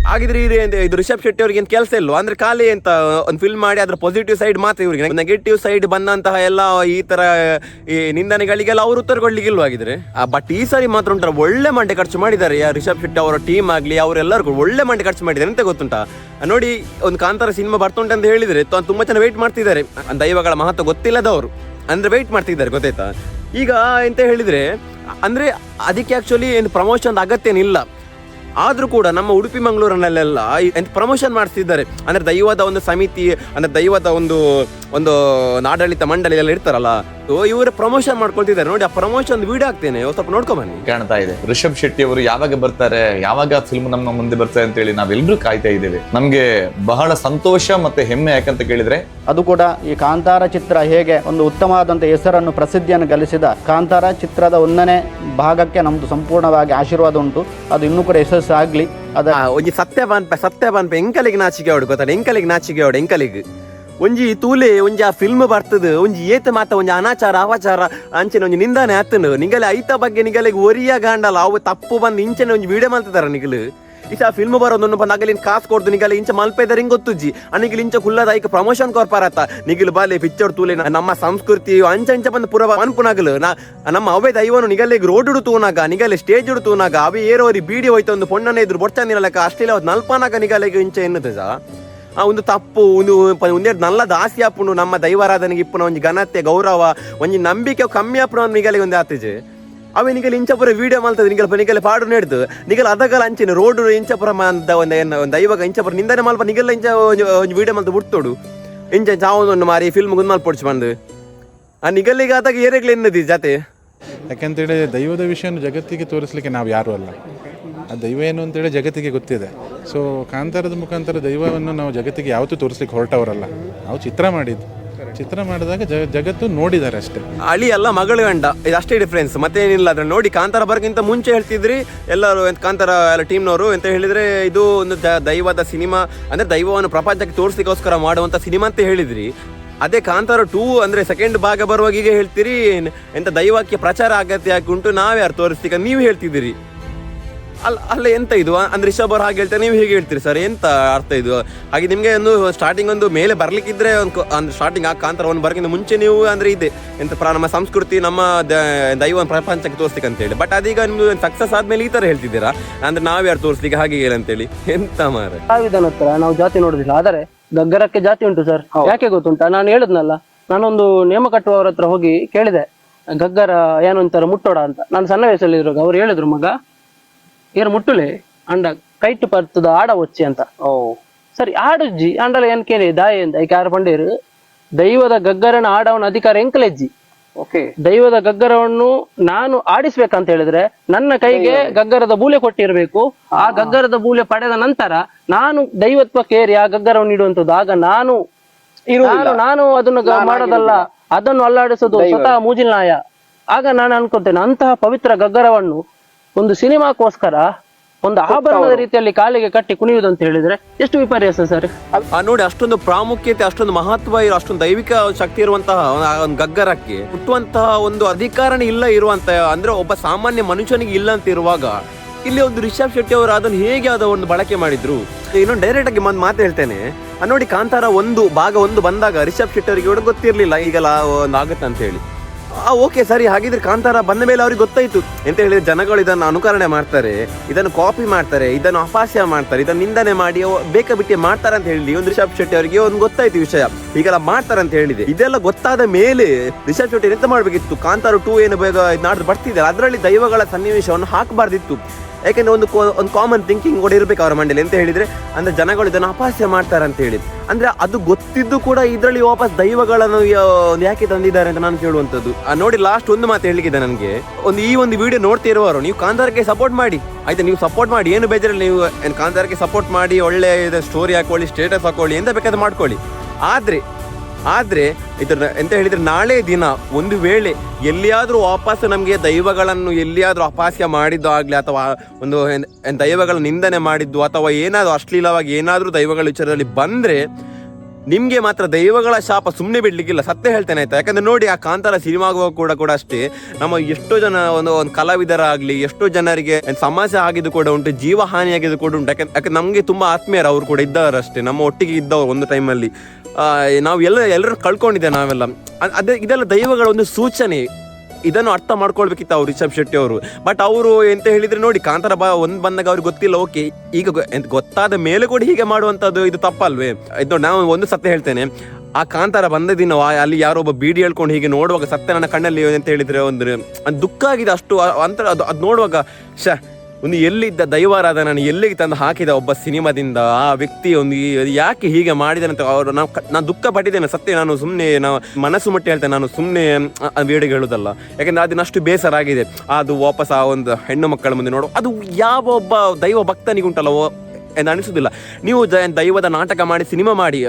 ಹಾಗಿದ್ರೆ ಇದು ರಿಷಬ್ ಶೆಟ್ಟಿ ಅವ್ರಿಗೆ ಏನು ಕೆಲಸ ಇಲ್ವಾ? ಅಂದ್ರೆ ಖಾಲಿ ಅಂತ ಒಂದು ಫಿಲ್ಮ್ ಮಾಡಿ ಅದ್ರ ಪಾಸಿಟಿವ್ ಸೈಡ್ ಮಾತ್ರ ಇವರಿಗೆ, ನೆಗೆಟಿವ್ ಸೈಡ್ ಬಂದಂತಹ ಎಲ್ಲ ಈ ತರ ಈ ನಿಂದನೆಗಳಿಗೆಲ್ಲ ಅವರು ಉತ್ತರ ಕೊಡ್ಲಿಕ್ಕೆ ಇಲ್ವಾಗಿದ್ರೆ. ಬಟ್ ಈ ಸಾರಿ ಮಾತ್ರ ಉಂಟು ಒಳ್ಳೆ ಮಂಡೆ ಖರ್ಚು ಮಾಡಿದ್ದಾರೆ. ರಿಷಬ್ ಶೆಟ್ಟಿ ಅವರ ಟೀಮ್ ಆಗ್ಲಿ ಅವರೆಲ್ಲರೂ ಒಳ್ಳೆ ಮಂಡೆ ಖರ್ಚು ಮಾಡಿದ್ದಾರೆ. ಎಂತ ಗೊತ್ತುಂಟಾ, ನೋಡಿ ಒಂದು ಕಾಂತಾರ ಸಿನಿಮಾ ಬರ್ತುಂಟು ಅಂತ ಹೇಳಿದ್ರೆ ತುಂಬಾ ಜನ ವೆಯ್ಟ್ ಮಾಡ್ತಿದ್ದಾರೆ. ದೈವಗಳ ಮಹತ್ವ ಗೊತ್ತಿಲ್ಲದವರು ಅಂದ್ರೆ ವೆಯ್ಟ್ ಮಾಡ್ತಿದ್ದಾರೆ, ಗೊತ್ತಾಯ್ತಾ? ಈಗ ಎಂತ ಹೇಳಿದ್ರೆ ಅಂದ್ರೆ ಅದಕ್ಕೆ ಆಕ್ಚುಲಿ ಏನು ಪ್ರಮೋಷನ್ ಅಗತ್ಯನಿಲ್ಲ. ಆದ್ರೂ ಕೂಡ ನಮ್ಮ ಉಡುಪಿ ಮಂಗಳೂರಿನಲ್ಲೆಲ್ಲ ಪ್ರಮೋಷನ್ ಮಾಡಿಸ್ತಿದ್ದಾರೆ. ಅಂದ್ರೆ ದೈವದ ಒಂದು ಸಮಿತಿ, ಅಂದ್ರೆ ದೈವದ ಒಂದು ಆಡಳಿತ ಮಂಡಳಿ ಎಲ್ಲ ಇರ್ತಾರಲ್ಲ, ಇವರು ಪ್ರಮೋಷನ್ ಮಾಡ್ಕೊಳ್ತಿದ್ದಾರೆ. ನೋಡಿ ಆ ಪ್ರಮೋಷನ್ ವಿಡಿಯೋ ಆಗ್ತೇನೆ, ಸ್ವಲ್ಪ ನೋಡ್ಕೊಂಬನ್ನಿ. ಕಾಣ್ತಾ ಇದೆ ರಿಷಬ್ ಶೆಟ್ಟಿ ಅವರು ಯಾವಾಗ ಬರ್ತಾರೆ, ಯಾವಾಗ ಫಿಲ್ಮ್ ನಮ್ಮ ಮುಂದೆ ಬರ್ತಾರೆ ಅಂತ ಹೇಳಿ ನಾವೆಲ್ಲರೂ ಕಾಯ್ತಾ ಇದ್ದೇವೆ. ನಮ್ಗೆ ಬಹಳ ಸಂತೋಷ ಮತ್ತೆ ಹೆಮ್ಮೆ. ಯಾಕಂತ ಕೇಳಿದ್ರೆ ಅದು ಕೂಡ ಈ ಕಾಂತಾರ ಚಿತ್ರ ಹೇಗೆ ಒಂದು ಉತ್ತಮವಾದಂಥ ಹೆಸರನ್ನು, ಪ್ರಸಿದ್ಧಿಯನ್ನು ಗಳಿಸಿದ ಕಾಂತಾರ ಚಿತ್ರದ 1ನೇ ಭಾಗಕ್ಕೆ ನಮ್ದು ಸಂಪೂರ್ಣವಾಗಿ ಆಶೀರ್ವಾದ ಉಂಟು. ಅದು ಇನ್ನೂ ಕೂಡ ಯಶಸ್ಸು ಆಗ್ಲಿ. ಅದ ಒಂಜಿ ಸತ್ಯ ಎಂಕಲಿಗೆ ನಾಚಿಕೆ ಅವಡು ಗೊತ್ತಾನೆ, ಎಂಕಲಿಗೆ ಒಂಜಿ ತೂಲೆ ಒಂಜಿ ಆ ಫಿಲ್ಮ್ ಬರ್ತದ ಒಂಜಿ ಏತ ಮಾತ ಒಂಜಿ ಅನಾಚಾರ ಅವಾಚಾರ ಅಂಚೆನ ಒಂಜಿ ನಿಂದಾನೆ ಆತನು ನಿಗಲೆ ಐತ ಬಗ್ಗೆ ನಿಗಲಿಗೆ ಒರಿಯ ಗಾಂಡಲ್ಲ ಅವು ತಪ್ಪು ಬಂದು ಇಂಚೆನ ಒಂಜಿ ವಿಡಿಯೋ ಮಾಡ್ತಿದಾರ ನಿಗಲು. ಇಸ ಆ ಫಿಲ್ಮ್ ಬರೋದನ್ನು ಬಂದು ಅಗಲಿನ ಕಾಸು ಕೊಡ್ದು ನಿಗಲ ಇಂಚ ಮಲ್ಪೈದಾರ ಹಿಂಗೆ ಗೊತ್ತುಜ್ಜಿ ಅನಿಗಿಲ್ ಇಂಚ ಕುಲ್ಲದ ಐಕ ಪ್ರಮೋಷನ್ ಕೊರ್ಪಾರತ್ತ ನಿಗಿಲು ಬಾಲೆ ಪಿಕ್ಚರ್ ತೂಲೆ ನಮ್ಮ ಸಂಸ್ಕೃತಿ ಅಂಚ ಬಂದು ಪುರ ಅನ್ಪುನಾಗಲು ನಮ್ಮ ಅವೇ ದೈವನು ನಿಗಲಿಗೆ ರೋಡ್ ತೂನಾಗ ನಿಗಲೆ ಸ್ಟೇಜ್ ತೂನಾಗ ಅವೇ ಏರೋರಿ ಬೀಡಿ ಹೋಯ್ತು ಒಂದು ಪೊಣ್ಣನ ಇದ್ರು ಬೊಡ್ಚಾನಿರಲಕ್ಕ ಅಷ್ಟೇ ನಲ್ಪನಾಗ ನಿಗಲಿಗೆ ಇಂಚ ಎನ್ನುತ್ತೆ ಆ ಒಂದು ತಪ್ಪು ಒಂದೆರಡು ನಲ್ಲ ದಾಸಿ ಆಪುಂಡು ನಮ್ಮ ದೈವಾರಾಧನೆಗೆ ಇಪ್ಪುನ ಒಂಜಿ ಘನತೆ ಗೌರವ ಒಂಜಿ ನಂಬಿಕೆ ಕಮ್ಮಿ ಆಪುನ ನಿಗಲಿಗೆ ಒಂದು ಆತಜೆ ಅವೇ ನಿಗಲ್ ಇಂಚಪುರ ವಿಡಿಯೋ ಮಾಡ್ತದೆ ನಿಗಲ ಪಾಡು ನೆಡ್ದು ನಿಗಲ್ ಅದಗಲ ಅಂಚಿನ ರೋಡ್ ಇಂಚಪುರ ಒಂದು ದೈವಾಗ ಇಂಚಪುರ ನಿಂದನೆ ಮಲ್ಪ ನಿಗಲ್ಲ ಇಂಚ ಒಂದು ವಿಡಿಯೋ ಮಾಡ್ತಾ ಬಿಡ್ತೋಡು ಇಂಚ ಚಾವೊಂದು ಮಾರಿ ಫಿಲ್ಮ್ ಗುಂದ್ ಪೊಡ್ಚು ಬಂದು ಆ ನಿಗಲ್ಲಿಗೆ ಆದಾಗ ಏರೆಗ್ಲಿ ಎನ್ನದಿ ಜಾತೆ. ಯಾಕಂತೇಳಿ ದೈವದ ವಿಷಯವನ್ನು ಜಗತ್ತಿಗೆ ತೋರಿಸ್ಲಿಕ್ಕೆ ನಾವು ಯಾರೂ ಅಲ್ಲ. ಆ ದೈವ ಏನು ಅಂತೇಳಿ ಜಗತ್ತಿಗೆ ಗೊತ್ತಿದೆ. ಸೊ ಕಾಂತಾರದ ಮುಖಾಂತರ ದೈವವನ್ನು ನಾವು ಜಗತ್ತಿಗೆ ಯಾವತ್ತೂ ತೋರಿಸ್ಲಿಕ್ಕೆ ಹೊರಟವರಲ್ಲ. ನಾವು ಚಿತ್ರ ಮಾಡಿದಾಗ ಜಗತ್ತು ನೋಡಿದ್ದಾರೆ ಅಷ್ಟೇ. ಅಳಿ ಅಲ್ಲ ಮಗಳು ಗಂಡ ಇದು ಅಷ್ಟೇ ಡಿಫ್ರೆನ್ಸ್, ಮತ್ತೇನಿಲ್ಲ. ಅದ್ರ ನೋಡಿ ಕಾಂತಾರ ಬರೋಕ್ಕಿಂತ ಮುಂಚೆ ಹೇಳ್ತಿದ್ರಿ ಎಲ್ಲರೂ ಕಾಂತಾರ ಎಲ್ಲ ಟೀಮ್ನವರು ಎಂತ ಹೇಳಿದ್ರೆ ಇದು ಒಂದು ದೈವದ ಸಿನಿಮಾ, ಅಂದ್ರೆ ದೈವವನ್ನು ಪ್ರಪಂಚಕ್ಕೆ ತೋರಿಸ್ಲಿಕ್ಕೋಸ್ಕರ ಮಾಡುವಂತ ಸಿನಿಮಾ ಅಂತ ಹೇಳಿದ್ರಿ. ಅದೇ ಕಾಂತಾರ 2 ಅಂದ್ರೆ ಸೆಕೆಂಡ್ ಭಾಗ ಬರುವಾಗ ಈಗ ಹೇಳ್ತೀರಿ ಎಂತ ದೈವಕ್ಕೆ ಪ್ರಚಾರ ಆಗತ್ತೆ ಯಾಕೆ ಉಂಟು, ನಾವ್ಯಾರು ತೋರಿಸ್ತೀಗ ನೀವು ಹೇಳ್ತಿದ್ದೀರಿ. ಅಲ್ಲ ಎಂತ ಇದು ಅಂದ್ರೆ ರಿಷಬ್ ಅವ್ರು ಹಾಗೆ ಹೇಳ್ತಾರೆ, ನೀವು ಹೇಗೆ ಹೇಳ್ತೀರಿ ಸರ್, ಎಂತ ಅರ್ಥ ಇದು? ಹಾಗೆ ನಿಮಗೆ ಒಂದು ಸ್ಟಾರ್ಟಿಂಗ್ ಒಂದು ಮೇಲೆ ಬರ್ಲಿಕ್ಕಿದ್ರೆ ಒಂದು ಸ್ಟಾರ್ಟಿಂಗ್ ಆ ಕಾಂತಾರ 1 ಬರೋಕ್ಕಿಂತ ಮುಂಚೆ ನೀವು ಅಂದ್ರೆ ಇದೆ ಎಂತ ನಮ್ಮ ಸಂಸ್ಕೃತಿ ನಮ್ಮ ದೈವ ಪ್ರಪಂಚಕ್ಕೆ ತೋರಿಸ್ಲಿಕ್ಕೆ ಅಂತೇಳಿ. ಬಟ್ ಅದೀಗ ನಿಮ್ದು ಸಕ್ಸಸ್ ಆದ್ಮೇಲೆ ಈ ತರ ಹೇಳ್ತಿದ್ದೀರಾ ಅಂದ್ರೆ ನಾವ್ಯಾರು ತೋರಿಸ್ಲಿಕ್ಕೆ ಹಾಗೆ ಅಂತೇಳಿ, ಎಂತ ಮಾರ. ವಿಧಾನ ಹತ್ರ ನಾವು ಜಾತಿ ನೋಡುದಿಲ್ಲ, ಆದರೆ ಗಗ್ಗರಕ್ಕೆ ಜಾತಿ ಉಂಟು ಸರ್. ಯಾಕೆ ಗೊತ್ತುಂಟಾ, ನಾನು ಹೇಳಿದ್ನಲ್ಲ, ನಾನೊಂದು ನೇಮ ಕಟ್ಟುವವರ ಹತ್ರ ಹೋಗಿ ಕೇಳಿದೆ ಗಗ್ಗರ ಏನು ಅಂತಾರ ಮುಟ್ಟೋಡ ಅಂತ. ನಾನು ಸಣ್ಣ ವಯಸ್ಸಲ್ಲಿ ಇರುವಾಗ ಅವ್ರು ಹೇಳಿದ್ರು, ಮಗ ಏರು ಮುಟ್ಟುಲೆ ಅಂಡ ಕೈಟ್ ಪರ್ತದ ಆಡ ಒಚ್ಚಿ ಅಂತ. ಓ ಸರಿ ಆಡುಜ್ಜಿ ಅಂಡಲ ಏನ್ ಕೇಳಿ ದಾಯ ಅಂತ ಯಾರು ಪಂಡೇರು ದೈವದ ಗಗ್ಗರನ ಆಡವನ ಅಧಿಕಾರ ಎಂಕಲೆಜ್ಜಿ. ಓಕೆ, ದೈವದ ಗಗ್ಗರವನ್ನು ನಾನು ಆಡಿಸ್ಬೇಕಂತ ಹೇಳಿದ್ರೆ ನನ್ನ ಕೈಗೆ ಗಗ್ಗರದ ಬೂಲೆ ಕೊಟ್ಟಿರ್ಬೇಕು. ಆ ಗಗ್ಗರದ ಬೂಲೆ ಪಡೆದ ನಂತರ ನಾನು ದೈವತ್ವಕ್ಕೇರಿ ಆ ಗಗ್ಗರವನ್ನು ಇಡುವಂತದ್ದು. ಆಗ ನಾನು ಅದನ್ನು ಮಾಡೋದಲ್ಲ, ಅದನ್ನು ಅಲ್ಲಾಡಿಸೋದು ಸ್ವತಃ ಮೂಜಿಲ್ನಾಯ. ಆಗ ನಾನು ಅನ್ಕೊತೇನೆ, ಅಂತಹ ಪವಿತ್ರ ಗಗ್ಗರವನ್ನು ಒಂದು ಸಿನಿಮಾಕ್ಕೋಸ್ಕರ ಒಂದು ಆಭರಣದ ರೀತಿಯಲ್ಲಿ ಕಾಲಿಗೆ ಕಟ್ಟಿ ಕುಣಿಯುವುದು ಅಂತ ಹೇಳಿದ್ರೆ ಎಷ್ಟು ವಿಪರ್ಯಾಸ ಸರ್. ನೋಡಿ, ಅಷ್ಟೊಂದು ಪ್ರಾಮುಖ್ಯತೆ, ಅಷ್ಟೊಂದು ಮಹತ್ವ ಇರೋ, ಅಷ್ಟೊಂದು ದೈವಿಕ ಶಕ್ತಿ ಇರುವಂತಹ ಒಂದು ಗಗ್ಗರಕ್ಕೆ ಹುಟ್ಟುವಂತಹ ಒಂದು ಅಧಿಕಾರನೇ ಇಲ್ಲ ಇರುವಂತಹ, ಅಂದ್ರೆ ಒಬ್ಬ ಸಾಮಾನ್ಯ ಮನುಷ್ಯನಿಗೆ ಇಲ್ಲ ಅಂತ ಇರುವಾಗ ಇಲ್ಲಿ ಒಂದು ರಿಷಬ್ ಶೆಟ್ಟಿ ಅವರು ಅದನ್ನು ಹೇಗೆ ಒಂದು ಬಳಕೆ ಮಾಡಿದ್ರು. ಇನ್ನೊಂದು ಡೈರೆಕ್ಟ್ ಆಗಿ ಒಂದು ಮಾತು ಹೇಳ್ತೇನೆ, ನೋಡಿ ಕಾಂತಾರ ಭಾಗ 1 ಬಂದಾಗ ರಿಷಬ್ ಶೆಟ್ಟಿ ಅವರಿಗೆ ಗೊತ್ತಿರ್ಲಿಲ್ಲ ಈಗೆಲ್ಲ ಒಂದು ಆಗುತ್ತೆ ಅಂತ ಹೇಳಿ. ಓಕೆ ಸರಿ, ಹಾಗಿದ್ರೆ ಕಾಂತಾರ ಬಂದ ಮೇಲೆ ಅವ್ರಿಗೆ ಗೊತ್ತಾಯ್ತು ಎಂತ ಹೇಳಿದ್ರೆ ಜನಗಳು ಇದನ್ನು ಅನುಕರಣೆ ಮಾಡ್ತಾರೆ, ಇದನ್ನು ಕಾಪಿ ಮಾಡ್ತಾರೆ, ಇದನ್ನು ಅಪಹಾಸ್ಯ ಮಾಡ್ತಾರೆ, ಇದನ್ನು ನಿಂದನೆ ಮಾಡಿ ಬೇಕಾಬಿಟ್ಟಿ ಮಾಡ್ತಾರೆ ಅಂತ ಹೇಳಿ ಒಂದು ರಿಷಬ್ ಶೆಟ್ಟಿ ಅವರಿಗೆ ಒಂದು ಗೊತ್ತಾಯ್ತು ವಿಷಯ, ಹೀಗೆಲ್ಲ ಮಾಡ್ತಾರೆ ಅಂತ ಹೇಳಿದೆ. ಇದೆಲ್ಲ ಗೊತ್ತಾದ ಮೇಲೆ ರಿಷಬ್ ಶೆಟ್ಟಿ ಎಂತ ಮಾಡ್ಬೇಕಿತ್ತು, ಕಾಂತಾರ 2 ಏನು ಬೇಗ ನಾಡ್ದು ಬರ್ತಿದೆ ಅದರಲ್ಲಿ ದೈವಗಳ ಸನ್ನಿವೇಶವನ್ನು ಹಾಕಬಾರ್ದಿತ್ತು. ಯಾಕೆಂದ್ರೆ ಒಂದು ಕಾಮನ್ ಥಿಂಕಿಂಗ್ ಕೂಡ ಇರ್ಬೇಕು ಅವರ ಮಂಡಳಿ ಅಂತ ಹೇಳಿದ್ರೆ, ಅಂದ್ರೆ ಜನಗಳು ಇದನ್ನು ಅಪಹಾಸ್ಯ ಮಾಡ್ತಾರೆ ಅಂತ ಹೇಳಿ. ಅಂದ್ರೆ ಅದು ಗೊತ್ತಿದ್ದು ಕೂಡ ಇದರಲ್ಲಿ ವಾಪಸ್ ದೈವಗಳನ್ನು ಯಾಕೆ ತಂದಿದ್ದಾರೆ ಅಂತ ನಾನು ಕೇಳುವಂಥದ್ದು. ನೋಡಿ, ಲಾಸ್ಟ್ ಒಂದು ಮಾತು ಹೇಳಿಗಿದೆ ನನಗೆ, ಈ ಒಂದು ವಿಡಿಯೋ ನೋಡ್ತಿರುವವರು ನೀವು ಕಾಂತಾರಕ್ಕೆ ಸಪೋರ್ಟ್ ಮಾಡಿ ಆಯ್ತಾ, ನೀವು ಸಪೋರ್ಟ್ ಮಾಡಿ, ಏನು ಬೇಜಾರಲ್ಲಿ ನೀವು ಕಾಂತಾರಕ್ಕೆ ಸಪೋರ್ಟ್ ಮಾಡಿ, ಒಳ್ಳೆ ಸ್ಟೋರಿ ಹಾಕೊಳ್ಳಿ, ಸ್ಟೇಟಸ್ ಹಾಕೊಳ್ಳಿ, ಎಂತ ಬೇಕಾದ್ರೆ ಮಾಡ್ಕೊಳ್ಳಿ. ಆದ್ರೆ ಇದನ್ನ ಎಂತ ಹೇಳಿದ್ರೆ, ನಾಳೆ ದಿನ ಒಂದು ವೇಳೆ ಎಲ್ಲಿಯಾದ್ರೂ ವಾಪಸ್ ನಮಗೆ ದೈವಗಳನ್ನು ಎಲ್ಲಿಯಾದ್ರೂ ಅಪಹಾಸ್ಯ ಮಾಡಿದ್ದು ಆಗ್ಲಿ, ಅಥವಾ ಒಂದು ದೈವಗಳ ನಿಂದನೆ ಮಾಡಿದ್ದು, ಅಥವಾ ಏನಾದ್ರು ಅಶ್ಲೀಲವಾಗಿ ಏನಾದ್ರೂ ದೈವಗಳ ವಿಚಾರದಲ್ಲಿ ಬಂದ್ರೆ ನಿಮ್ಗೆ ಮಾತ್ರ ದೈವಗಳ ಶಾಪ ಸುಮ್ಮನೆ ಬಿಡ್ಲಿಕ್ಕಿಲ್ಲ, ಸತ್ಯ ಹೇಳ್ತೇನೆ ಆಯ್ತಾ. ಯಾಕಂದ್ರೆ ನೋಡಿ, ಆ ಕಾಂತಾರ ಸಿನಿಮಾಗುವ ಕೂಡ ಅಷ್ಟೇ, ನಮ್ಮ ಎಷ್ಟೋ ಜನ ಒಂದು ಕಲಾವಿದರಾಗ್ಲಿ, ಎಷ್ಟೋ ಜನರಿಗೆ ಸಮಸ್ಯೆ ಆಗಿದ್ದು ಕೂಡ ಉಂಟು, ಜೀವ ಹಾನಿ ಆಗಿದ್ದು ಕೂಡ ಉಂಟು. ಯಾಕಂದ್ರೆ ನಮ್ಗೆ ತುಂಬಾ ಆತ್ಮೀಯರು ಅವ್ರು ಕೂಡ ಇದ್ದವರಷ್ಟೇ, ನಮ್ಮ ಒಟ್ಟಿಗೆ ಇದ್ದವರು ಒಂದು ಟೈಮಲ್ಲಿ. ನಾವು ಎಲ್ಲರೂ ಕಳ್ಕೊಂಡಿದ್ದೆ ನಾವೆಲ್ಲ. ಇದೆಲ್ಲ ದೈವಗಳ ಒಂದು ಸೂಚನೆ, ಇದನ್ನು ಅರ್ಥ ಮಾಡ್ಕೊಳ್ಬೇಕಿತ್ತು ಅವ್ರು ರಿಷಬ್ ಶೆಟ್ಟಿ ಅವರು. ಬಟ್ ಅವರು ಎಂತ ಹೇಳಿದ್ರೆ, ನೋಡಿ ಕಾಂತಾರ 1 ಬಂದಾಗ ಅವ್ರಿಗೆ ಗೊತ್ತಿಲ್ಲ, ಓಕೆ ಈಗ ಗೊತ್ತಾದ ಮೇಲೆ ಕೂಡ ಹೀಗೆ ಮಾಡುವಂಥದ್ದು ಇದು ತಪ್ಪಲ್ವೇ? ಇದು ನಾವು ಒಂದು ಸತ್ಯ ಹೇಳ್ತೇನೆ, ಆ ಕಾಂತಾರ ಬಂದ ದಿನ ಅಲ್ಲಿ ಯಾರೊಬ್ಬ ಬೀಡಿ ಹೇಳ್ಕೊಂಡು ಹೀಗೆ ನೋಡುವಾಗ ಸತ್ಯ ನನ್ನ ಕಣ್ಣಲ್ಲಿ ಅಂತ ಹೇಳಿದ್ರೆ ಒಂದು ದುಃಖ ಆಗಿದೆ ಅಷ್ಟು ಅಂತ. ಅದು ನೋಡುವಾಗ ಒಂದು ಎಲ್ಲಿದ್ದ ದೈವಾರಾಧ ನಾನು ಎಲ್ಲಿಗೆ ತಂದು ಹಾಕಿದ ಒಬ್ಬ ಸಿನಿಮಾದಿಂದ ಆ ವ್ಯಕ್ತಿ ಯಾಕೆ ಹೀಗೆ ಮಾಡಿದಾನಂತ ಅವರು ನಾನು ದುಃಖ ಪಟ್ಟಿದ್ದೇನೆ ಸತ್ಯ. ನಾನು ಸುಮ್ಮನೆ ಮನಸ್ಸು ಮುಟ್ಟಿ ಹೇಳ್ತೇನೆ, ನಾನು ಸುಮ್ಮನೆ ವಿಡಿಯೋಗೆ ಹೇಳೋದಲ್ಲ. ಯಾಕಂದ್ರೆ ಅದನ್ನ ಅಷ್ಟು ಬೇಸರ ಆಗಿದೆ. ಅದು ವಾಪಸ್ ಆ ಒಂದು ಹೆಣ್ಣು ಮಕ್ಕಳ ಮುಂದೆ ನೋಡು, ಅದು ಯಾವ ಒಬ್ಬ ದೈವ ಭಕ್ತನಿಗುಂಟಲ್ಲ ಎಂದು ಅನಿಸುವುದಿಲ್ಲ. ನೀವು ದೈವದ ನಾಟಕ ಮಾಡಿ ಸಿನಿಮಾ ಮಾಡಿ,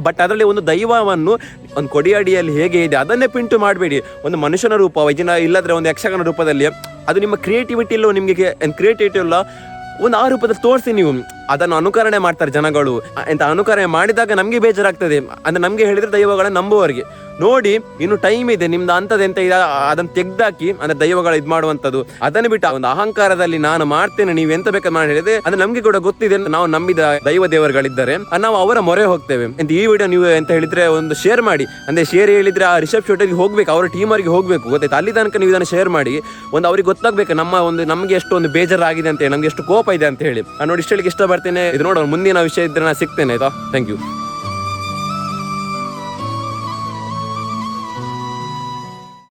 ಬಟ್ ಅದರಲ್ಲಿ ಒಂದು ದೈವವನ್ನು ಒಂದು ಕೊಡಿಯಾಡಿಯಲ್ಲಿ ಹೇಗೆ ಇದೆ ಅದನ್ನೇ ಪಿಂಟು ಮಾಡಬೇಡಿ. ಒಂದು ಮನುಷ್ಯನ ರೂಪ ಇಲ್ಲದ್ರೆ ಒಂದು ಯಕ್ಷಗಾನ ರೂಪದಲ್ಲಿ, ಅದು ನಿಮ್ಮ ಕ್ರಿಯೇಟಿವಿಟಿ ಇಲ್ಲೋ, ನಿಮಗೆ ಕ್ರಿಯೇಟಿವಿಟಿ ಇಲ್ಲ, ಒಂದು ಆ ರೂಪದಲ್ಲಿ ತೋರಿಸಿ. ನೀವು ಅದನ್ನು ಅನುಕರಣೆ ಮಾಡ್ತಾರೆ ಜನಗಳು. ಎಂತ ಅನುಕರಣೆ ಮಾಡಿದಾಗ ನಮಗೆ ಬೇಜಾರಾಗ್ತದೆ. ಅಂದ್ರೆ ನಮಗೆ ಹೇಳಿದ್ರೆ ದೈವಗಳನ್ನ ನಂಬುವವರಿಗೆ ನೋಡಿ ಇನ್ನು ಟೈಮ್ ಇದೆ, ನಿಮ್ದು ಅಂಥದ್ದು ಎಂತ ಇದೆ ಅದನ್ನು ತೆಗ್ದಾಕಿ, ಅಂದ್ರೆ ದೈವಗಳ ಇದು ಮಾಡುವಂಥದ್ದು ಅದನ್ನು ಬಿಟ್ಟು ಒಂದು ಅಹಂಕಾರದಲ್ಲಿ ನಾನು ಮಾಡ್ತೇನೆ ನೀವು ಎಂತ ಬೇಕಾದ್ರೆ ಮಾಡಿ ಹೇಳಿದೆ, ಅಂದ್ರೆ ನಮ್ಗೆ ಕೂಡ ಗೊತ್ತಿದೆ ನಾವು ನಂಬಿದ ದೈವ ದೇವರುಗಳಿದ್ದಾರೆ, ನಾವು ಅವರ ಮೊರೆ ಹೋಗ್ತೇವೆ ಅಂತ. ಈ ವಿಡಿಯೋ ನೀವು ಎಂತ ಹೇಳಿದ್ರೆ ಒಂದು ಶೇರ್ ಮಾಡಿ, ಅಂದ್ರೆ ಶೇರ್ ಹೇಳಿದ್ರೆ ಆ ರಿಷಬ್ ಶೆಟ್ಟಿಗೆ ಹೋಗ್ಬೇಕು, ಅವರ ಟೀಮ್ ಅವರಿಗೆ ಹೋಗ್ಬೇಕು, ಗೊತ್ತಾಯ್ತು? ಅಲ್ಲಿ ತನಕ ನೀವು ಇದನ್ನು ಶೇರ್ ಮಾಡಿ, ಒಂದು ಅವ್ರಿಗೆ ಗೊತ್ತಾಗ್ಬೇಕು ನಮಗೆ ಎಷ್ಟು ಒಂದು ಬೇಜಾರಾಗಿದೆ ಅಂತ ಹೇಳಿ, ನಮ್ಗೆ ಎಷ್ಟು ಕೋಪ ಇದೆ ಅಂತ ಹೇಳಿ. ನಾನು ನೋಡಿ ಇಷ್ಟಕ್ಕೆ ಇಷ್ಟಪಡ್ತೇನೆ. ಇದು ನೋಡೋಣ, ಮುಂದಿನ ವಿಷಯ ಇದ್ರೆ ನಾನು ಸಿಗ್ತೇನೆ ಆಯ್ತಾ. Thank you.